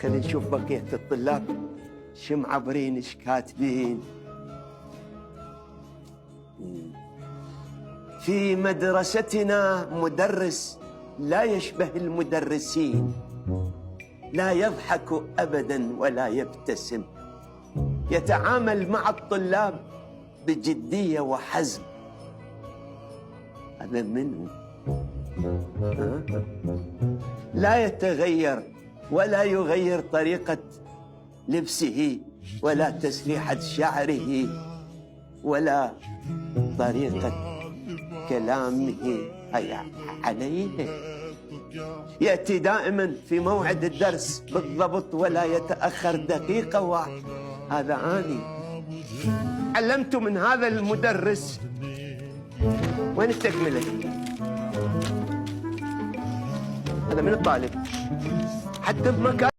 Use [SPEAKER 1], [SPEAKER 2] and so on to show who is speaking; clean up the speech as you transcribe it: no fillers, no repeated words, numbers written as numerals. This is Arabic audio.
[SPEAKER 1] خلينا نشوف بقية الطلاب شو معبرين ايش كاتبين. في مدرستنا مدرس لا يشبه المدرسين، لا يضحك أبداً ولا يبتسم، يتعامل مع الطلاب بجدية وحزم. هذا منه لا يتغير ولا يغير طريقة لبسه ولا تسريحة شعره ولا طريقة كلامه عليه. يأتي دائما في موعد الدرس بالضبط ولا يتأخر دقيقة واحدة. هذا أني علمت من هذا المدرس. وين التكملة؟ هذا من الطالب حتى بمكان